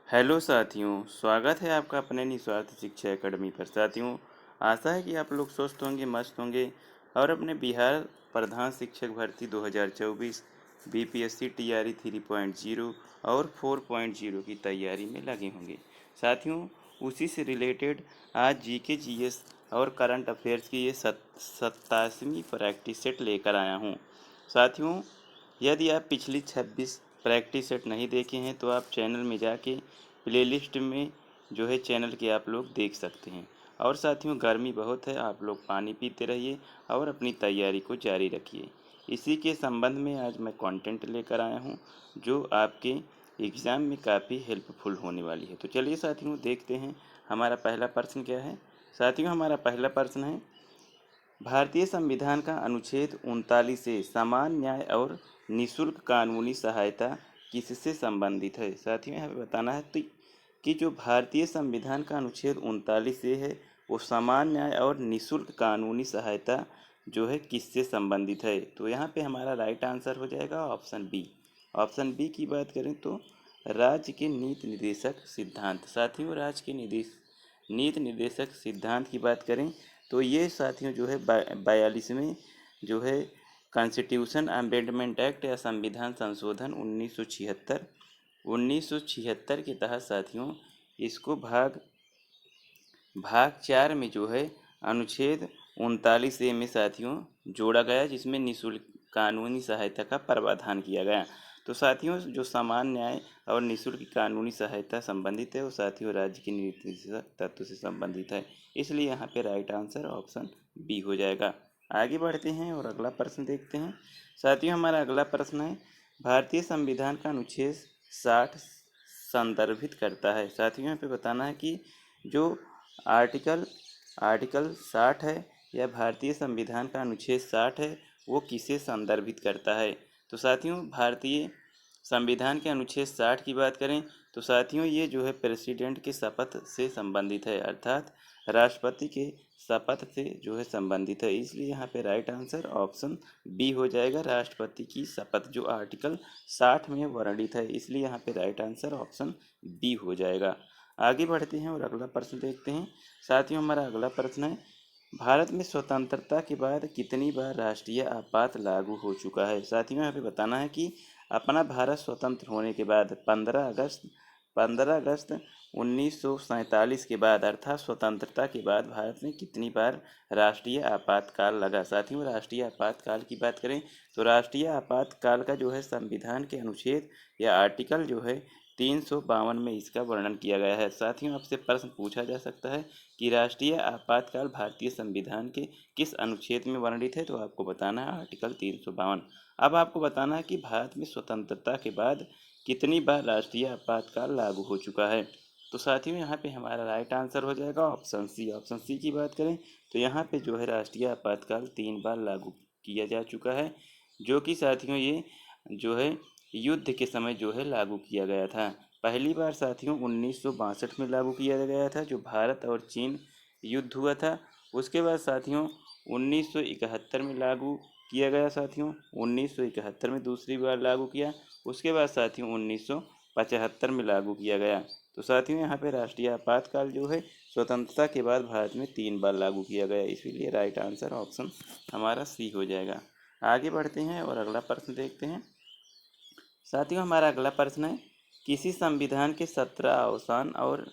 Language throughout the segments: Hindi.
हेलो साथियों, स्वागत है आपका अपने निस्वार्थ शिक्षा एकेडमी पर। साथियों, आशा है कि आप लोग स्वस्थ होंगे, मस्त होंगे और अपने बिहार प्रधान शिक्षक भर्ती 2024 बीपीएससी टीआरई 3.0 और 4.0 की तैयारी में लगे होंगे। साथियों, उसी से रिलेटेड आज जीके जीएस और करंट अफेयर्स की ये 87वीं प्रैक्टिस सेट लेकर आया हूँ। साथियों, यदि आप पिछली 26 प्रैक्टिस सेट नहीं देखे हैं तो आप चैनल में जाके प्लेलिस्ट में जो है चैनल के आप लोग देख सकते हैं। और साथियों, गर्मी बहुत है, आप लोग पानी पीते रहिए और अपनी तैयारी को जारी रखिए। इसी के संबंध में आज मैं कंटेंट लेकर आया हूँ जो आपके एग्ज़ाम में काफ़ी हेल्पफुल होने वाली है। तो चलिए साथियों, देखते हैं हमारा पहला प्रश्न क्या है। साथियों, हमारा पहला प्रश्न है, भारतीय संविधान का अनुच्छेद 39 से समान न्याय और निःशुल्क कानूनी सहायता किससे संबंधित है। साथियों, यहाँ पे बताना है तो कि जो भारतीय संविधान का अनुच्छेद 39 से है वो समान न्याय और निःशुल्क कानूनी सहायता जो है किससे संबंधित है। तो यहाँ पे हमारा राइट आंसर हो जाएगा ऑप्शन बी। ऑप्शन बी की बात करें तो राज्य के नीति निर्देशक सिद्धांत। साथियों, राज्य के नीति निर्देशक सिद्धांत की बात करें तो ये साथियों जो है 42वें जो है कॉन्स्टिट्यूशन अमेंडमेंट एक्ट या संविधान संशोधन 1976 के तहत साथियों इसको भाग 4 में जो है अनुच्छेद 39 ए में साथियों जोड़ा गया, जिसमें निःशुल्क कानूनी सहायता का प्रावधान किया गया। तो साथियों, जो समान न्याय और निःशुल्क कानूनी सहायता संबंधित है वो साथियों राज्य के नीति निर्देशक तत्व से संबंधित है। इसलिए यहाँ पे राइट आंसर ऑप्शन बी हो जाएगा। आगे बढ़ते हैं और अगला प्रश्न देखते हैं। साथियों, हमारा अगला प्रश्न है, भारतीय संविधान का अनुच्छेद 60 संदर्भित करता है। साथियों, यहाँ पे बताना है कि जो आर्टिकल आर्टिकल 60 है या भारतीय संविधान का अनुच्छेद 60 है वो किसे संदर्भित करता है। तो साथियों, भारतीय संविधान के अनुच्छेद 60 की बात करें तो साथियों ये जो है प्रेसिडेंट के शपथ से संबंधित है, अर्थात राष्ट्रपति के शपथ से जो है संबंधित है। इसलिए यहाँ पे राइट आंसर ऑप्शन बी हो जाएगा, राष्ट्रपति की शपथ जो आर्टिकल 60 में वर्णित है। इसलिए यहाँ पे राइट आंसर ऑप्शन बी हो जाएगा। आगे बढ़ते हैं और अगला प्रश्न देखते हैं। साथियों, हमारा अगला प्रश्न है, भारत में स्वतंत्रता के बाद कितनी बार राष्ट्रीय आपात लागू हो चुका है। साथियों, यहाँ पे बताना है कि अपना भारत स्वतंत्र होने के बाद 15 अगस्त 1947 के बाद अर्थात स्वतंत्रता के बाद भारत में कितनी बार राष्ट्रीय आपातकाल लगा। साथियों, राष्ट्रीय आपातकाल की बात करें तो राष्ट्रीय आपातकाल का जो है संविधान के अनुच्छेद या आर्टिकल जो है 352 में इसका वर्णन किया गया है। साथियों, आपसे प्रश्न पूछा जा सकता है कि राष्ट्रीय आपातकाल भारतीय संविधान के किस अनुच्छेद में वर्णित है, तो आपको बताना है आर्टिकल 352। अब आपको बताना है कि भारत में स्वतंत्रता के बाद कितनी बार राष्ट्रीय आपातकाल लागू हो चुका है। तो साथियों, यहाँ पे हमारा राइट आंसर हो जाएगा ऑप्शन सी। ऑप्शन सी की बात करें तो यहाँ पे जो है राष्ट्रीय आपातकाल 3 बार लागू किया जा चुका है, जो कि साथियों ये जो है युद्ध के समय जो है लागू किया गया था। पहली बार साथियों 1962 में लागू किया गया था, जो भारत और चीन युद्ध हुआ था। उसके बाद साथियों 1971 में लागू किया गया। साथियों 1971 में दूसरी बार लागू किया। उसके बाद साथियों 1975 में लागू किया गया। तो साथियों, यहाँ पे राष्ट्रीय आपातकाल जो है स्वतंत्रता के बाद भारत में 3 बार लागू किया गया। इसीलिए राइट आंसर ऑप्शन हमारा सी हो जाएगा। आगे बढ़ते हैं और अगला प्रश्न देखते हैं। साथियों, हमारा अगला प्रश्न है, किसी संविधान के 17 अवसान और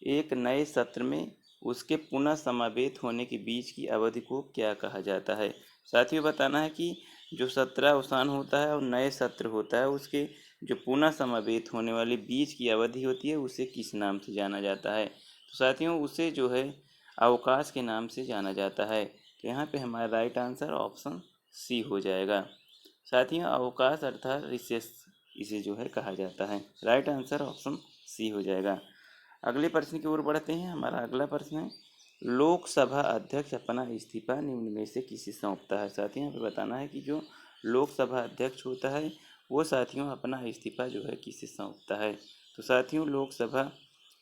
एक नए सत्र में उसके पुनः समावेत होने के बीच की अवधि को क्या कहा जाता है। साथियों, बताना है कि जो 17 अवसान होता है और नए सत्र होता है उसके जो पुनः समावेत होने वाली बीच की अवधि होती है उसे किस नाम से जाना जाता है। तो साथियों, उसे जो है अवकाश के नाम से जाना जाता है। तो यहाँ पे हमारा राइट आंसर ऑप्शन सी हो जाएगा। साथियों, अवकाश अर्थात रिसेस इसे जो है कहा जाता है। राइट आंसर ऑप्शन सी हो जाएगा। अगले प्रश्न की ओर बढ़ते हैं। हमारा अगला प्रश्न है, लोकसभा अध्यक्ष अपना इस्तीफा निम्न में से किसे सौंपता है। साथियों, यहाँ पे बताना है कि जो लोकसभा अध्यक्ष होता है वो साथियों अपना इस्तीफा जो है किसे सौंपता है। तो साथियों, लोकसभा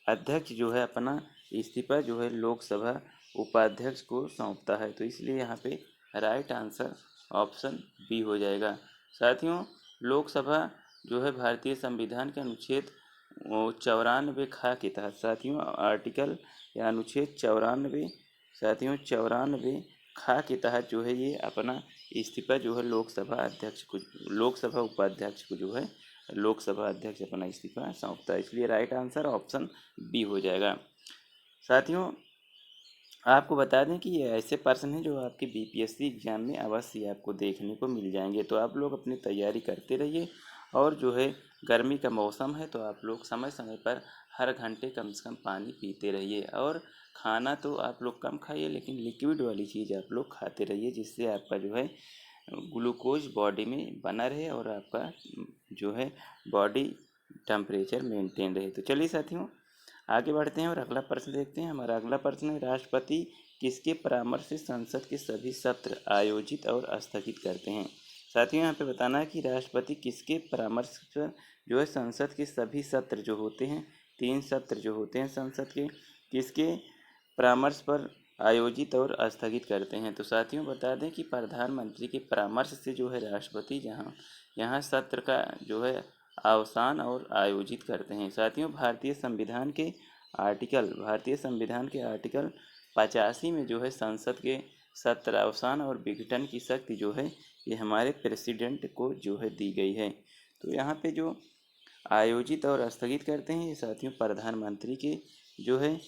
अध्यक्ष जो है अपना इस्तीफा जो है लोकसभा उपाध्यक्ष को सौंपता है। तो इसलिए यहाँ पे राइट आंसर ऑप्शन बी हो जाएगा। साथियों, लोकसभा जो है भारतीय संविधान के अनुच्छेद 94 खा के तहत साथियों आर्टिकल या अनुच्छेद 94 साथियों 94 खा के तहत जो है ये अपना इस्तीफा जो है लोकसभा उपाध्यक्ष को जो है लोकसभा अध्यक्ष अपना इस्तीफा सौंपता है। इसलिए राइट आंसर ऑप्शन बी हो जाएगा। साथियों आपको बता दें कि ये ऐसे पर्सन हैं जो आपके बीपीएससी एग्जाम में अवश्य आपको देखने को मिल जाएंगे, तो आप लोग अपनी तैयारी करते रहिए। और जो है गर्मी का मौसम है तो आप लोग समय समय पर हर घंटे कम से कम पानी पीते रहिए। और खाना तो आप लोग कम खाइए, लेकिन लिक्विड वाली चीज़ आप लोग खाते रहिए, जिससे आपका जो है ग्लूकोज बॉडी में बना रहे और आपका जो है बॉडी टेम्परेचर मेंटेन रहे। तो चलिए साथियों आगे बढ़ते हैं और अगला प्रश्न देखते हैं। हमारा अगला प्रश्न है, राष्ट्रपति किसके परामर्श से संसद के सभी सत्र आयोजित और स्थगित करते हैं। साथियों यहाँ पे बताना है कि राष्ट्रपति किसके परामर्श पर जो है संसद के सभी सत्र जो होते हैं 3 सत्र जो होते हैं संसद के किसके परामर्श पर आयोजित और स्थगित करते हैं। तो साथियों बता दें कि प्रधानमंत्री के परामर्श से जो है राष्ट्रपति यहाँ सत्र का जो है अवसान और आयोजित करते हैं। साथियों भारतीय संविधान के आर्टिकल 85 में जो है संसद के सत्र अवसान और विघटन की शक्ति जो है ये हमारे प्रेसिडेंट को जो है दी गई है। तो यहाँ पे जो आयोजित और स्थगित करते हैं ये साथियों प्रधानमंत्री के जो है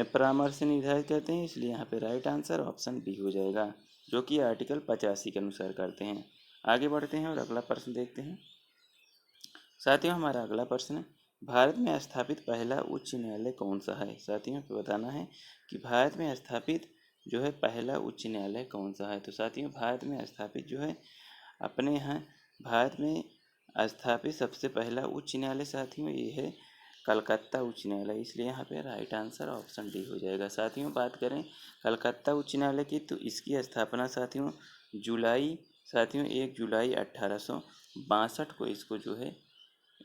परामर्श से निर्धारित करते हैं, इसलिए यहाँ पे राइट आंसर ऑप्शन बी हो जाएगा, जो कि आर्टिकल 85 के अनुसार करते हैं। आगे बढ़ते हैं और अगला प्रश्न देखते हैं। साथियों हमारा अगला प्रश्न है, भारत में स्थापित पहला उच्च न्यायालय कौन सा है। साथियों को बताना है कि भारत में स्थापित जो है पहला उच्च न्यायालय कौन सा है। तो साथियों भारत में स्थापित जो है अपने यहाँ भारत में स्थापित सबसे पहला उच्च न्यायालय साथियों ये है कलकत्ता उच्च न्यायालय, इसलिए यहाँ पे राइट आंसर ऑप्शन डी हो जाएगा। साथियों बात करें कलकत्ता उच्च न्यायालय की तो इसकी स्थापना साथियों 1 जुलाई 1862 को इसको जो है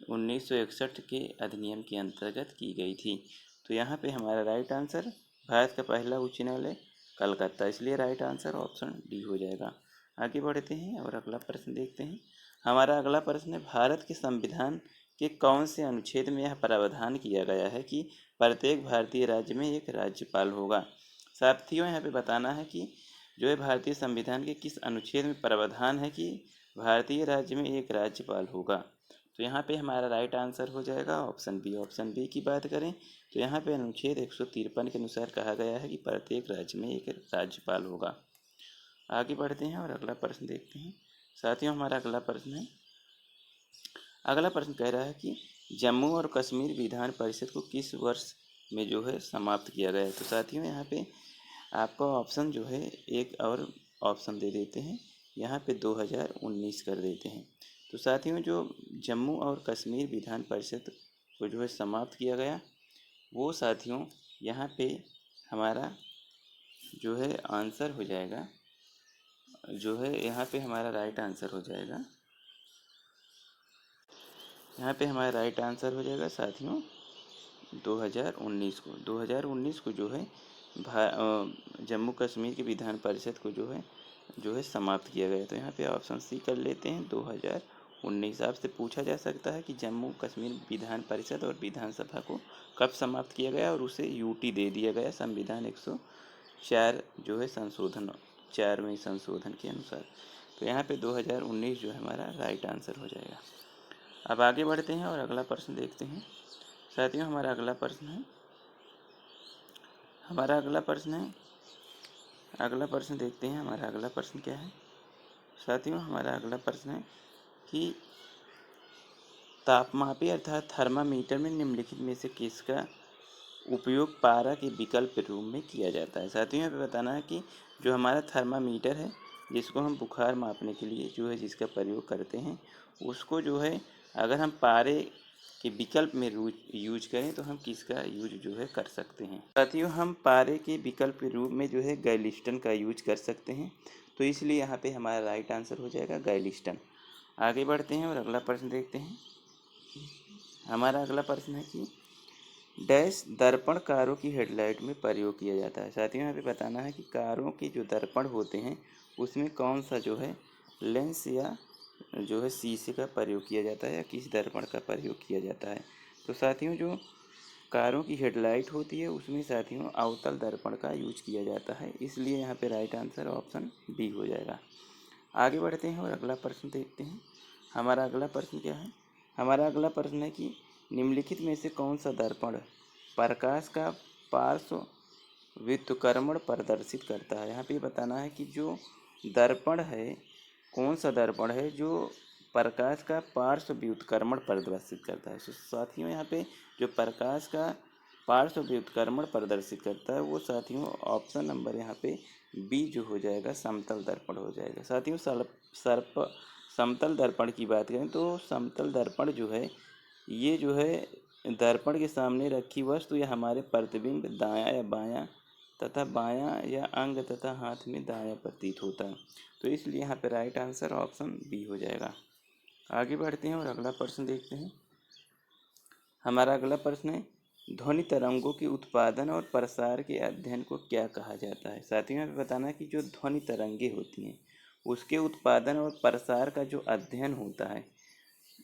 1961 के अधिनियम के अंतर्गत की गई थी। तो यहाँ पे हमारा राइट आंसर भारत का पहला उच्च न्यायालय कलकत्ता, इसलिए राइट आंसर ऑप्शन डी हो जाएगा। आगे बढ़ते हैं और अगला प्रश्न देखते हैं। हमारा अगला प्रश्न है, भारत के संविधान के कौन से अनुच्छेद में यह प्रावधान किया गया है कि प्रत्येक भारतीय राज्य में एक राज्यपाल होगा। साथियों यहाँ पे बताना है कि जो है भारतीय संविधान के किस अनुच्छेद में प्रावधान है कि भारतीय राज्य में एक राज्यपाल होगा। तो यहाँ पे हमारा राइट आंसर हो जाएगा ऑप्शन बी। ऑप्शन बी की बात करें तो यहाँ पे अनुच्छेद 153 के अनुसार कहा गया है कि प्रत्येक राज्य में एक राज्यपाल होगा। आगे बढ़ते हैं और अगला प्रश्न देखते हैं। साथियों हमारा अगला प्रश्न कह रहा है कि जम्मू और कश्मीर विधान परिषद को किस वर्ष में जो है समाप्त किया गया है। तो साथियों यहाँ पे आपको ऑप्शन जो है एक और ऑप्शन दे देते हैं, यहाँ पे 2019 कर देते हैं। तो साथियों जो जम्मू और कश्मीर विधान परिषद को जो है समाप्त किया गया वो साथियों यहाँ पे हमारा जो है आंसर हो जाएगा, जो है यहाँ पे हमारा राइट आंसर हो जाएगा, यहाँ पे हमारा राइट आंसर हो जाएगा साथियों 2019 को जो है जम्मू कश्मीर की विधान परिषद को जो है समाप्त किया गया। तो यहाँ पे ऑप्शन सी कर लेते हैं 2019। आपसे पूछा जा सकता है कि जम्मू कश्मीर विधान परिषद और विधानसभा को कब समाप्त किया गया और उसे यूटी दे दिया गया संविधान 104 जो है संशोधन 4वें संशोधन के अनुसार। तो यहाँ पे 2019 जो है हमारा राइट आंसर हो जाएगा। अब आगे बढ़ते हैं और अगला प्रश्न देखते हैं। साथियों हमारा अगला प्रश्न देखते हैं। हमारा अगला प्रश्न क्या है। साथियों हमारा अगला प्रश्न है कि तापमापी अर्थात थर्मामीटर में निम्नलिखित में से किसका उपयोग पारा के विकल्प रूप में किया जाता है। साथियों यहाँ पे बताना है कि जो हमारा थर्मामीटर है जिसको हम बुखार मापने के लिए जो है जिसका प्रयोग करते हैं उसको जो है अगर हम पारे के विकल्प में यूज करें तो हम किसका यूज जो है कर सकते हैं। साथियों हम पारे के विकल्प के रूप में जो है गैलिस्टन का यूज कर सकते हैं, तो इसलिए यहाँ पे हमारा राइट आंसर हो जाएगा गैलिस्टन। आगे बढ़ते हैं और अगला प्रश्न देखते हैं। हमारा अगला प्रश्न है कि डैश दर्पण कारों की हेडलाइट में प्रयोग किया जाता है। साथियों यहाँ पे बताना है कि कारों के जो दर्पण होते हैं उसमें कौन सा जो है लेंस या जो है शीशे का प्रयोग किया जाता है या किस दर्पण का प्रयोग किया जाता है। तो साथियों जो कारों की हेडलाइट होती है उसमें साथियों अवतल दर्पण का यूज किया जाता है, इसलिए यहाँ पे राइट आंसर ऑप्शन बी हो जाएगा। आगे बढ़ते हैं और अगला प्रश्न देखते हैं। हमारा अगला प्रश्न क्या है? हमारा अगला प्रश्न है कि निम्नलिखित में से कौन सा दर्पण प्रकाश का पार्श्व व्युत्क्रमण प्रदर्शित करता है। यहाँ पे बताना है कि जो दर्पण है, कौन सा दर्पण है जो प्रकाश का पार्श्व व्युत्क्रमण प्रदर्शित करता है। तो साथियों यहाँ पे जो प्रकाश का पार्श्व व्युत्क्रमण प्रदर्शित करता है वो साथियों ऑप्शन नंबर यहाँ पे बी जो हो जाएगा समतल दर्पण हो जाएगा। साथियों सर्प समतल दर्पण की बात करें तो समतल दर्पण जो है ये जो है दर्पण के सामने रखी वस्तु या हमारे प्रतिबिंब दायां या बायां तथा बायां या अंग तथा हाथ में दायां प्रतीत होता है। तो इसलिए यहाँ पे राइट आंसर ऑप्शन बी हो जाएगा। आगे बढ़ते हैं और अगला प्रश्न देखते हैं। हमारा अगला प्रश्न है ध्वनि तरंगों के उत्पादन और प्रसार के अध्ययन को क्या कहा जाता है। साथियों यहाँ पे बताना है कि जो ध्वनि तरंगे होती हैं उसके उत्पादन और प्रसार का जो अध्ययन होता है,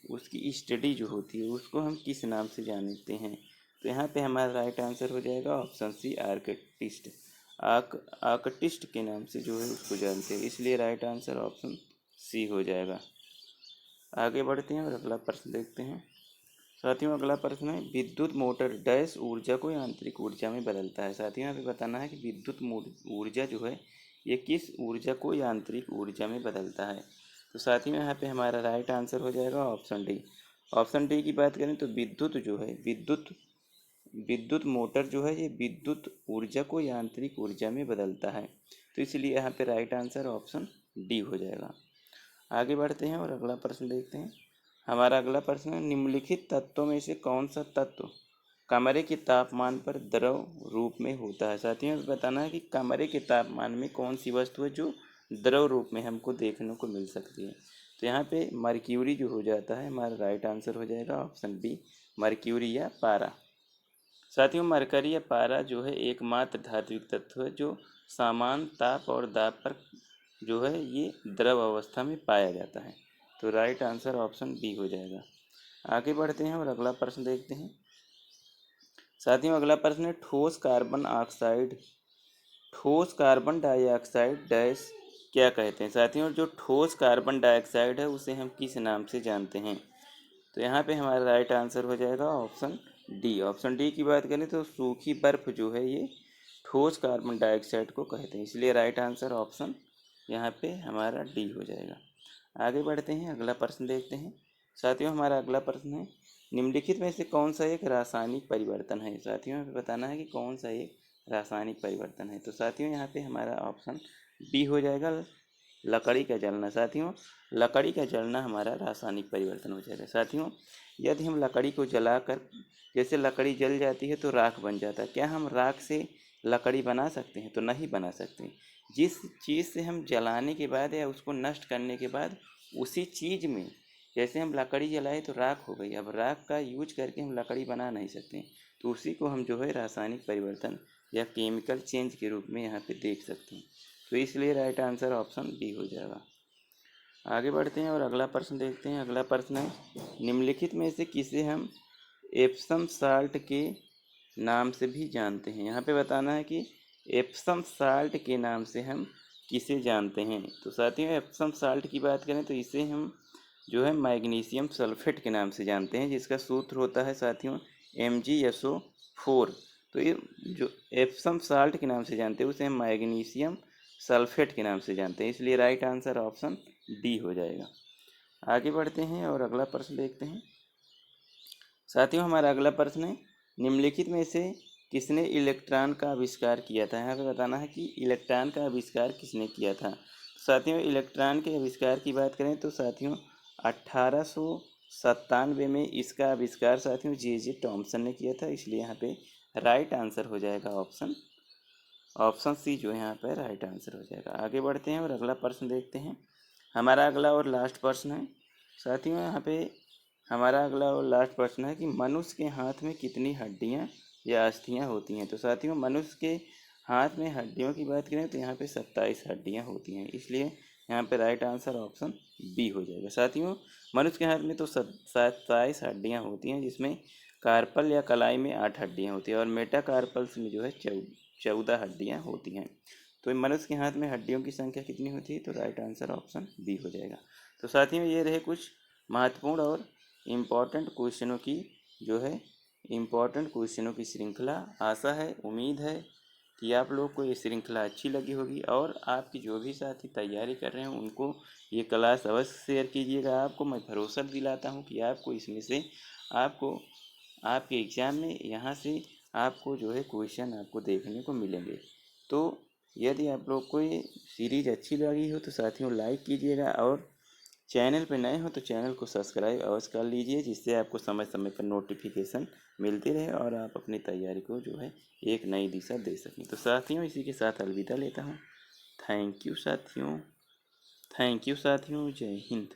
उसकी स्टडी जो होती है उसको हम किस नाम से जानते हैं। तो यहाँ पे हमारा राइट आंसर हो जाएगा ऑप्शन सी आर्कटिस्ट। आर्कटिस्ट के नाम से जो है उसको जानते हैं, इसलिए राइट आंसर ऑप्शन सी हो जाएगा। आगे बढ़ते हैं और अगला प्रश्न देखते हैं। साथियों अगला प्रश्न है विद्युत मोटर डैश ऊर्जा को यांत्रिक ऊर्जा में बदलता है। साथियों यहाँ पे बताना है कि विद्युत ऊर्जा जो है ये किस ऊर्जा को यांत्रिक ऊर्जा में बदलता है। तो साथियों यहाँ पे हमारा राइट आंसर हो जाएगा ऑप्शन डी। ऑप्शन डी की बात करें तो विद्युत जो है विद्युत मोटर जो है ये विद्युत ऊर्जा को यांत्रिक ऊर्जा में बदलता है। तो इसलिए यहाँ पे राइट आंसर ऑप्शन डी हो जाएगा। आगे बढ़ते हैं और अगला प्रश्न देखते हैं। हमारा अगला प्रश्न है निम्नलिखित तत्वों में से कौन सा तत्व कमरे के तापमान पर द्रव रूप में होता है। साथियों बताना है कि कमरे के तापमान में कौन सी वस्तु है जो द्रव रूप में हमको देखने को मिल सकती है। तो यहाँ पे मर्क्यूरी जो हो जाता है हमारा राइट आंसर हो जाएगा ऑप्शन बी मर्क्यूरी या पारा। साथियों मरकरी या पारा जो है एकमात्र धात्विक तत्व है जो समान ताप और दाब पर जो है ये द्रव अवस्था में पाया जाता है। तो राइट आंसर ऑप्शन बी हो जाएगा। आगे बढ़ते हैं और अगला प्रश्न देखते हैं। साथियों अगला प्रश्न है ठोस कार्बन डाइऑक्साइड डैश क्या कहते हैं। साथियों जो ठोस कार्बन डाइऑक्साइड है उसे हम किस नाम से जानते हैं। तो यहाँ पे हमारा राइट आंसर हो जाएगा ऑप्शन डी। ऑप्शन डी की बात करें तो सूखी बर्फ जो है ये ठोस कार्बन डाइऑक्साइड को कहते हैं, इसलिए राइट आंसर ऑप्शन यहाँ पे हमारा डी हो जाएगा। आगे बढ़ते हैं अगला प्रश्न देखते हैं। साथियों हमारा अगला प्रश्न है निम्नलिखित में से कौन सा एक रासायनिक परिवर्तन है। साथियों यहाँ पे बताना है कि कौन सा एक रासायनिक परिवर्तन है। तो साथियों यहाँ पे हमारा ऑप्शन बी हो जाएगा लकड़ी का जलना। साथियों लकड़ी का जलना हमारा रासायनिक परिवर्तन हो जाएगा। साथियों यदि हम लकड़ी को जलाकर जैसे लकड़ी जल जाती है तो राख बन जाता है, क्या हम राख से लकड़ी बना सकते हैं? तो नहीं बना सकते। जिस चीज़ से हम जलाने के बाद या उसको नष्ट करने के बाद उसी चीज़ में जैसे हम लकड़ी जलाए तो राख हो गई, अब राख का यूज करके हम लकड़ी बना नहीं सकते, तो उसी को हम जो है रासायनिक परिवर्तन या केमिकल चेंज के रूप में यहाँ पे देख सकते हैं। तो इसलिए राइट आंसर ऑप्शन बी हो जाएगा। आगे बढ़ते हैं और अगला प्रश्न देखते हैं। अगला प्रश्न है निम्नलिखित में से किसे हम एप्सम साल्ट के नाम से भी जानते हैं। यहाँ पे बताना है कि एप्सम साल्ट के नाम से हम किसे जानते हैं। तो साथियों एप्सम साल्ट की बात करें तो इसे हम जो है मैग्नीशियम सल्फेट के नाम से जानते हैं, जिसका सूत्र होता है साथियों MgSO4। तो ये जो एप्सम साल्ट के नाम से जानते हैं उसे हम मैग्नीशियम सल्फेट के नाम से जानते हैं, इसलिए राइट आंसर ऑप्शन डी हो जाएगा। आगे बढ़ते हैं और अगला प्रश्न देखते हैं। साथियों हमारा अगला प्रश्न है निम्नलिखित में से किसने इलेक्ट्रॉन का आविष्कार किया था। यहाँ पे बताना है कि इलेक्ट्रॉन का आविष्कार किसने किया था। साथियों इलेक्ट्रॉन के आविष्कार की बात करें तो साथियों 1897 में इसका आविष्कार साथियों J.J. टॉमसन ने किया था, इसलिए यहाँ पे राइट आंसर हो जाएगा ऑप्शन सी जो है यहाँ पर राइट आंसर हो जाएगा। आगे बढ़ते हैं और अगला प्रश्न देखते हैं। हमारा अगला और लास्ट प्रश्न है साथियों, यहाँ पे हमारा अगला और लास्ट प्रश्न है कि मनुष्य के हाथ में कितनी हड्डियाँ या अस्थियाँ होती हैं। तो साथियों मनुष्य के हाथ में हड्डियों की बात करें तो यहाँ पे 27 हड्डियाँ होती हैं, इसलिए यहाँ पे राइट आंसर ऑप्शन बी हो जाएगा। साथियों मनुष्य के हाथ में तो 27 हड्डियाँ होती हैं, जिसमें कार्पल या कलाई में 8 हड्डियां होती हैं और मेटाकार्पल्स में जो है 14 हड्डियां होती हैं। तो मनुष्य के हाथ में हड्डियों की संख्या कितनी होती है? तो राइट आंसर ऑप्शन बी हो जाएगा। तो साथियों ये रहे कुछ महत्वपूर्ण और इम्पॉर्टेंट क्वेश्चनों की जो है इम्पॉर्टेंट क्वेश्चनों की श्रृंखला। आशा है, उम्मीद है कि आप लोग को ये श्रृंखला अच्छी लगी होगी और आपकी जो भी साथी तैयारी कर रहे हैं उनको ये क्लास अवश्य शेयर कीजिएगा। आपको मैं भरोसा दिलाता हूँ कि आपको इसमें से आपको आपके एग्ज़ाम में यहाँ से आपको जो है क्वेश्चन आपको देखने को मिलेंगे। तो यदि आप लोग को ये सीरीज़ अच्छी लगी हो तो साथियों लाइक कीजिएगा और चैनल पर नए हो तो चैनल को सब्सक्राइब अवश्य कर लीजिए, जिससे आपको समय समय पर नोटिफिकेशन मिलती रहे और आप अपनी तैयारी को जो है एक नई दिशा दे सकें। तो साथियों इसी के साथ अलविदा लेता हूँ। थैंक यू साथियों, जय हिंद।